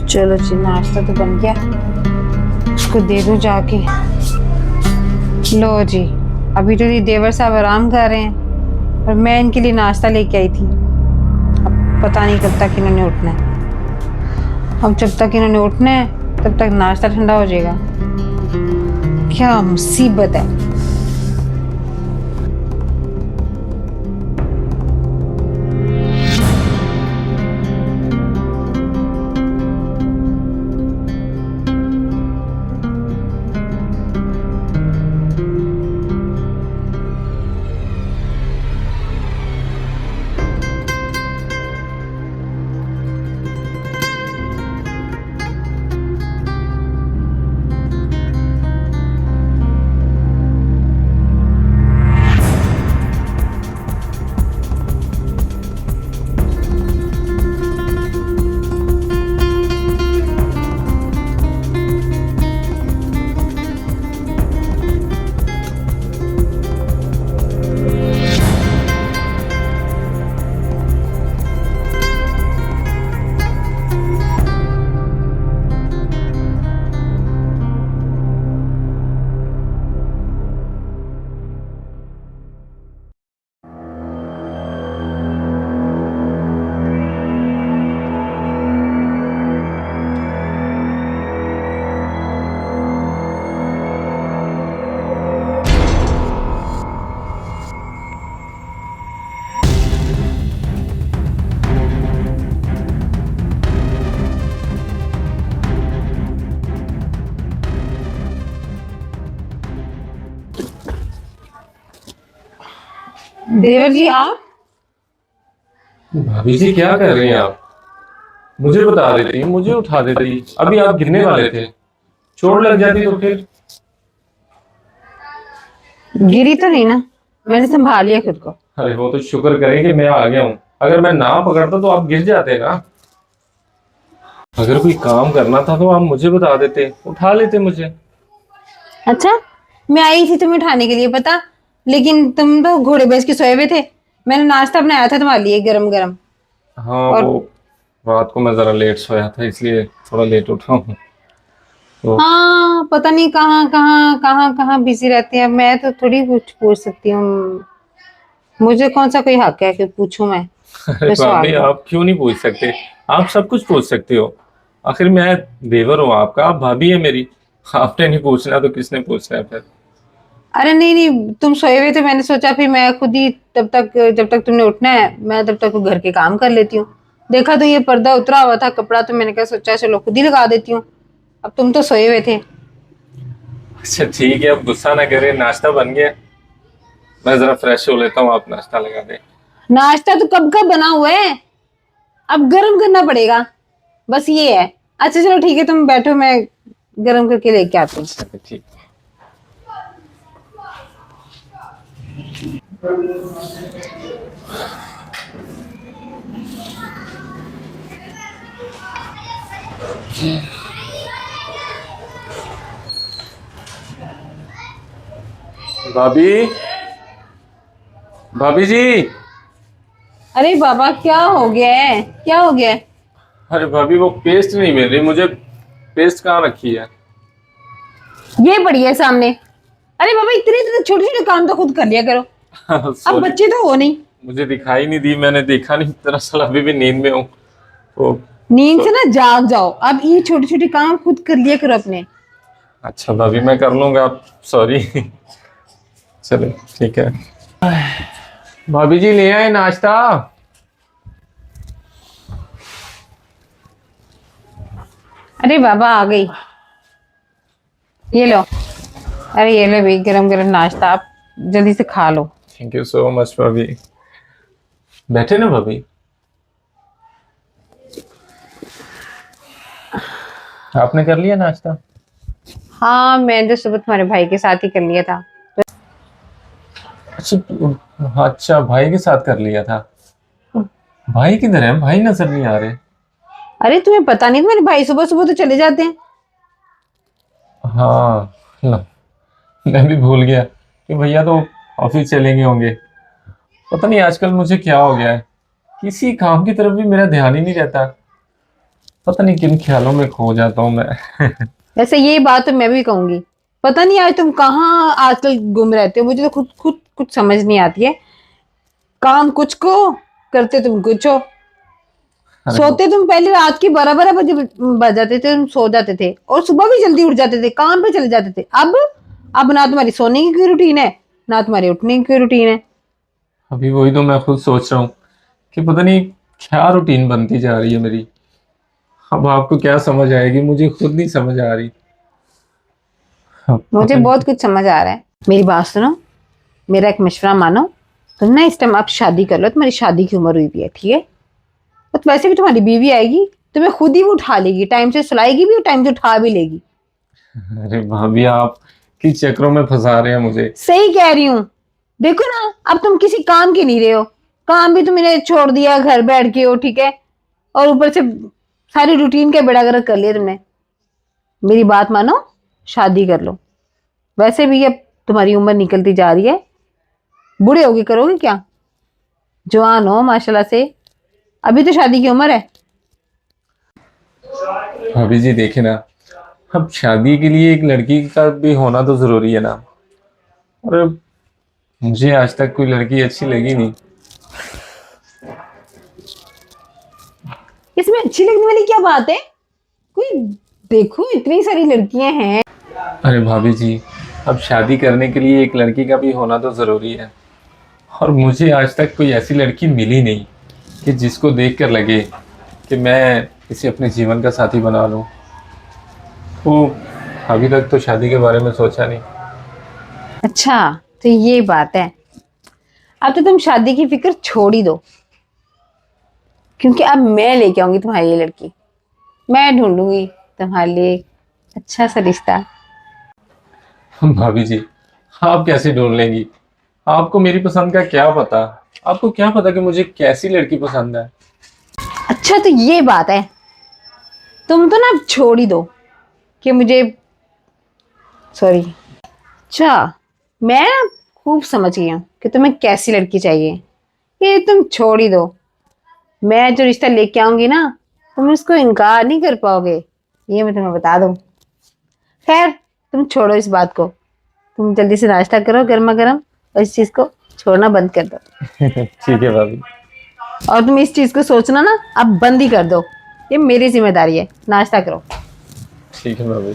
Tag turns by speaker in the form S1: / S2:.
S1: चलो जी, नाश्ता तो बन गया, उसको दे दूं जाके। लो जी, अभी तो ये देवर साहब आराम कर रहे हैं और मैं इनके लिए नाश्ता लेके आई थी। अब पता नहीं कब तक इन्होंने उठना है। अब जब तक इन्होंने उठना है तब तक नाश्ता ठंडा हो जाएगा। क्या मुसीबत है। देवर जी आप?
S2: भाभी जी क्या कर रही हैं आप? मुझे बता देती, मुझे उठा देती, अभी आप गिरने वाले थे, चोट लग जाती तो फिर।
S1: गिरी तो नहीं ना, मैंने संभाल लिया खुद को।
S2: अरे वो तो शुक्र करें कि मैं आ गया हूँ, अगर मैं ना पकड़ता तो आप गिर जाते ना। अगर कोई काम करना था तो आप मुझे बता देते, उठा लेते मुझे।
S1: अच्छा, मैं आई थी तुम्हें उठाने के लिए पता, लेकिन तुम तो घोड़े भैंस के सोए हुए थे। मैंने नाश्ता बनाया था तुम्हारे लिए गरम गरम।
S2: हाँ
S1: और
S2: वो रात को मैं जरा लेट सोया था इसलिए थोड़ा लेट उठा हूँ तो।
S1: हाँ, पता नहीं कहाँ बिजी रहते हैं। मैं तो थोड़ी कुछ पूछ सकती हूँ। मुझे कौन सा कोई हक है कि पूछूं मैं
S2: अरे
S1: कोई
S2: भाभी
S1: सवाल का।
S2: आप क्यों नहीं पूछ सकते? आप सब कुछ पूछ सकते हो, आखिर मैं देवर हूँ आपका, आप भाभी है मेरी। आपने नहीं पूछना तो किसने पूछना है फिर?
S1: अरे नहीं नहीं, तुम सोए हुए थे, मैंने सोचा फिर मैं खुद ही तब तक, जब तक तुमने उठना है मैं तब तक घर के काम कर लेती हूँ। देखा तो ये पर्दा उतरा हुआ था कपड़ा, तो मैंने कहा सोचा चलो खुद ही लगा देती हूँ। अब तुम तो सोए हुए थे।
S2: अच्छा ठीक है, अब गुस्सा ना करें, नाश्ता बन गया, मैं जरा फ्रेश हो लेता हूँ, आप नाश्ता लगा दें।
S1: नाश्ता तो कब का बना हुआ है, अब गर्म करना पड़ेगा, बस ये है। अच्छा चलो ठीक है, तुम बैठो, मैं गर्म करके लेके आती हूँ।
S2: अच्छा ठीक। भाभी, भाभी जी।
S1: अरे बाबा, क्या हो गया है, क्या हो गया है?
S2: अरे भाभी वो पेस्ट नहीं मिल रही मुझे, पेस्ट कहाँ रखी है?
S1: ये पड़ी है सामने। अरे बाबा, इतने इतने छोटे छोटे काम तो खुद कर लिया करो। अब
S2: सॉरी,
S1: बच्चे तो हो नहीं।
S2: मुझे दिखाई नहीं दी, मैंने देखा नहीं, दरअसल अभी भी नींद में हूँ तो।
S1: नींद से ना जाग जाओ, अब ये छोटे छोटे काम खुद कर लिया करो अपने।
S2: अच्छा भाभी मैं कर लूंगा, आप सॉरी। चलो ठीक है। भाभी जी ले आए नाश्ता।
S1: अरे बाबा आ गई, ये लो। अरे ये लो भाई, गरम गरम नाश्ता, आप जल्दी से खा लो।
S2: थैंक यू सो मच भाभी। बैठे ना भाभी, आपने कर लिया नाश्ता?
S1: हाँ, मैं तो सुबह तुम्हारे भाई के साथ ही कर लिया था।
S2: अच्छा अच्छा, भाई के साथ कर लिया था। भाई किधर है? भाई नजर नहीं आ रहे।
S1: अरे तुम्हें पता नहीं, तुम्हारे भाई सुबह सुबह तो चले जाते हैं।
S2: हाँ लो, मैं भी भूल गया कि भैया तो ऑफिस चले गए होंगे। पता नहीं आजकल मुझे क्या हो गया है, किसी काम की तरफ भी मेरा ध्यान ही नहीं रहता। पता नहीं किन ख्यालों में खो जाता हूँ मैं।
S1: वैसे ये बात तो मैं भी कहूंगी। पता नहीं आज तुम कहाँ आजकल गुम रहते हो, मुझे तो खुद खुद कुछ समझ नहीं आती है। काम कुछ को, करते तुम कुछ हो।
S2: अरे
S1: सोते तुम पहले रात के 12-12 बजे बज जाते थे, तुम सो जाते थे और सुबह भी जल्दी उठ जाते थे, काम पे चले जाते थे। अब ना तुम्हारी सोने की कोई रूटीन है, ना तुम्हारी उठने की कोई रूटीन है।
S2: अभी वही तो मैं खुद सोच रहा हूँ कि पता नहीं क्या रूटीन बनती जा रही है मेरी। अब आपको क्या समझ आएगी, मुझे खुद नहीं समझ आ रही। अब
S1: मुझे
S2: पता
S1: बहुत
S2: नहीं।
S1: कुछ समझ आ रहा है। मेरी बात सुनो, मेरा एक मशवरा मानो। तुम ना इस टाइम आप शादी कर लो, तुम्हारी शादी की उम्र हुई भी है, ठीक है। और वैसे भी तुम्हारी बीवी आएगी, तुम्हें खुद ही वो उठा लेगी, टाइम से सुलाएगी भी और टाइम से उठा भी लेगी।
S2: अरे भाभी, आप किस चक्रों में फंसा रहे हैं मुझे।
S1: सही कह रही हूँ। देखो ना, अब तुम किसी काम के नहीं रहे हो। काम भी तुमने छोड़ दिया, घर बैठ के हो, ठीक है। और ऊपर से सारी रूटीन का बेड़ा गर्क कर लिया तुमने। मेरी बात मानो, शादी कर लो। वैसे भी अब तुम्हारी उम्र निकलती जा रही है, बूढ़े होगे करोगे क्या। जवान हो माशाल्लाह से, अभी तो शादी की उम्र है।
S2: भाभी जी देखिए ना, अब शादी के लिए एक लड़की का भी होना तो जरूरी है ना। और मुझे आज तक कोई लड़की अच्छी लगी नहीं।
S1: इसमें अच्छी लगने वाली क्या बात है। कोई, देखो इतनी सारी लड़कियां हैं।
S2: अरे भाभी जी, अब शादी करने के लिए एक लड़की का भी होना तो जरूरी है। और मुझे आज तक कोई ऐसी लड़की मिली नहीं कि जिसको देखकर लगे कि मैं इसे अपने जीवन का साथी बना लूं। तो अभी तक तो शादी के बारे में सोचा नहीं।
S1: अच्छा, तो ये बात है। अब तो तुम शादी की फिक्र छोड़ ही दो, क्योंकि अब मैं लेके आऊंगी तुम्हारी ये लड़की। मैं ढूंढूंगी तुम्हारे लिए एक अच्छा सा रिश्ता।
S2: भाभी जी, आप कैसे ढूंढ लेंगी? आपको मेरी पसंद का क्या पता? आपको क्या पता कि मुझे कैसी लड़की पसंद है?
S1: अच्छा, तो ये बात है। तुम तो ना अब छोड़ ही दो कि मुझे, सॉरी। अच्छा, मैं ना खूब समझ गई हूँ कि तुम्हें कैसी लड़की चाहिए। ये तुम छोड़ ही दो। मैं जो रिश्ता लेके आऊंगी ना, तुम उसको इनकार नहीं कर पाओगे, ये मैं तुम्हें बता दूं। खैर, तुम छोड़ो इस बात को। तुम जल्दी से नाश्ता करो गर्मा गर्म, और इस चीज को छोड़ना बंद कर दो।
S2: ठीक है भाभी।
S1: और तुम इस चीज को सोचना ना अब बंद ही कर दो। ये मेरी जिम्मेदारी है, नाश्ता करो।
S2: ठीक है भाभी।